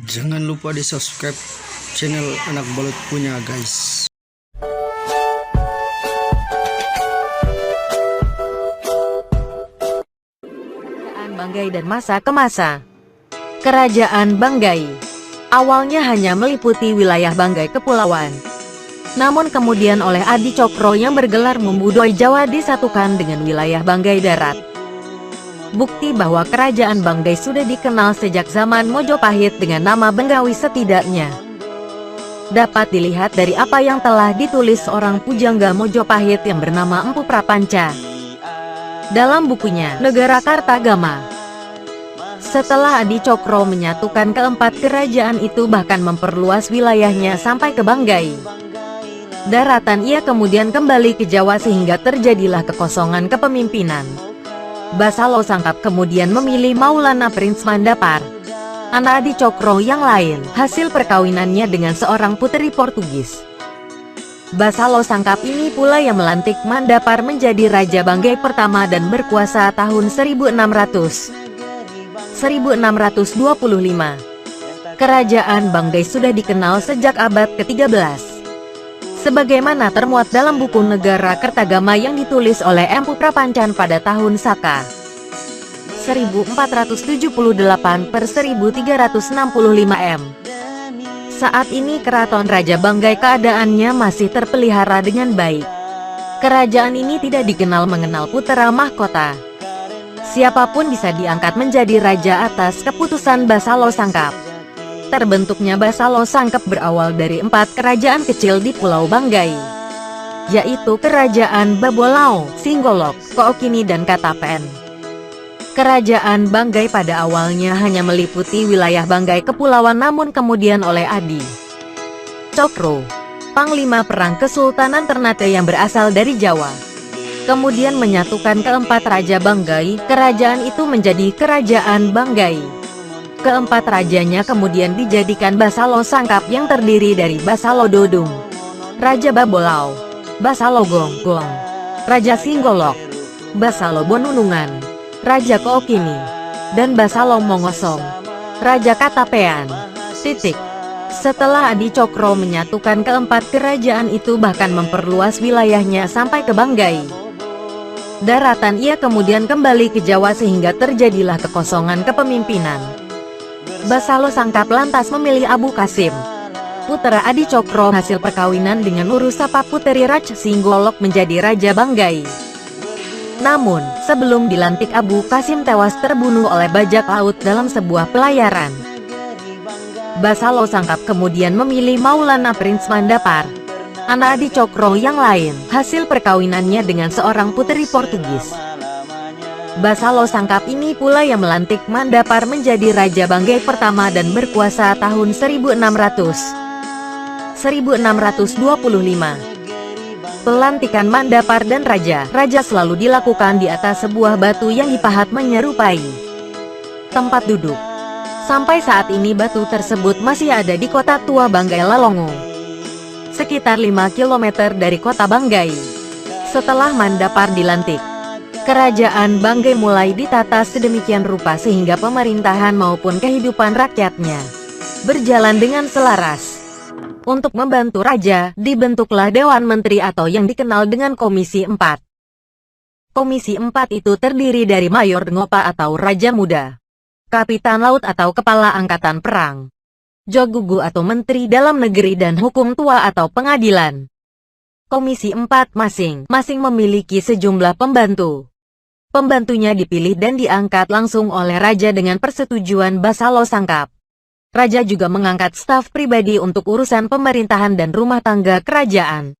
Jangan lupa di subscribe channel Anak Balut punya guys. Kerajaan Banggai dan masa ke masa. Kerajaan Banggai awalnya hanya meliputi wilayah Banggai Kepulauan. Namun kemudian oleh Adi Cokro yang bergelar membudoi Jawa disatukan dengan wilayah Banggai Darat. Bukti bahwa kerajaan Banggai sudah dikenal sejak zaman Mojopahit dengan nama Benggawi setidaknya dapat dilihat dari apa yang telah ditulis seorang pujangga Mojopahit yang bernama Empu Prapanca dalam bukunya Negara Kartagama. Setelah Adi Cokro menyatukan keempat kerajaan itu bahkan memperluas wilayahnya sampai ke Banggai Daratan, ia kemudian kembali ke Jawa sehingga terjadilah kekosongan kepemimpinan. Basalo Sangkap kemudian memilih Maulana Prince Mandapar, anak Adi Cokro yang lain, hasil perkawinannya dengan seorang puteri Portugis. Basalo Sangkap ini pula yang melantik Mandapar menjadi Raja Banggai pertama dan berkuasa tahun 1625. Kerajaan Banggai sudah dikenal sejak abad ke-13. Sebagaimana termuat dalam buku Negara Kertagama yang ditulis oleh Empu Prapancan pada tahun Saka 1478 per 1365 M. Saat ini Keraton Raja Banggai keadaannya masih terpelihara dengan baik. Kerajaan ini tidak dikenal mengenal putra mahkota. Siapapun bisa diangkat menjadi raja atas keputusan Basalo Sangkap. Terbentuknya Basalo Sangkap berawal dari 4 kerajaan kecil di Pulau Banggai, yaitu Kerajaan Babolao, Singgolok, Kookini dan Katapen. Kerajaan Banggai pada awalnya hanya meliputi wilayah Banggai Kepulauan, namun kemudian oleh Adi Cokro, Panglima Perang Kesultanan Ternate yang berasal dari Jawa, kemudian menyatukan keempat raja Banggai. Kerajaan itu menjadi Kerajaan Banggai. Keempat rajanya kemudian dijadikan Basalo Sangkap yang terdiri dari Basalo Dodung, Raja Babolao, Basalo Gonggong, Raja Singgolok, Basalo Bonunungan, Raja Kookini, dan Basalo Mongosong, Raja Katapean. Setelah Adi Cokro menyatukan keempat kerajaan itu bahkan memperluas wilayahnya sampai ke Banggai Daratan, ia kemudian kembali ke Jawa sehingga terjadilah kekosongan kepemimpinan. Basalo Sangkap lantas memilih Abu Kasim, putra Adi Cokro, hasil perkawinan dengan Urusapa puteri Raj Singgolok menjadi Raja Banggai. Namun, sebelum dilantik Abu Kasim tewas terbunuh oleh bajak laut dalam sebuah pelayaran. Basalo Sangkap kemudian memilih Maulana Prince Mandapar, anak Adi Cokro yang lain, hasil perkawinannya dengan seorang puteri Portugis. Basalo Sangkap ini pula yang melantik Mandapar menjadi Raja Banggai pertama dan berkuasa tahun 1625. Pelantikan Mandapar dan Raja selalu dilakukan di atas sebuah batu yang dipahat menyerupai tempat duduk. Sampai saat ini batu tersebut masih ada di kota tua Banggai Lalongo, sekitar 5 km dari kota Banggai. Setelah Mandapar dilantik, Kerajaan Banggai mulai ditata sedemikian rupa sehingga pemerintahan maupun kehidupan rakyatnya berjalan dengan selaras. Untuk membantu raja, dibentuklah Dewan Menteri atau yang dikenal dengan Komisi 4. Komisi 4 itu terdiri dari Mayor Ngopa atau Raja Muda, Kapitan Laut atau Kepala Angkatan Perang, Jogugu atau Menteri Dalam Negeri, dan Hukum Tua atau Pengadilan. Komisi 4 masing-masing memiliki sejumlah pembantu. Pembantunya dipilih dan diangkat langsung oleh Raja dengan persetujuan Basalo Sangkap. Raja juga mengangkat staf pribadi untuk urusan pemerintahan dan rumah tangga kerajaan.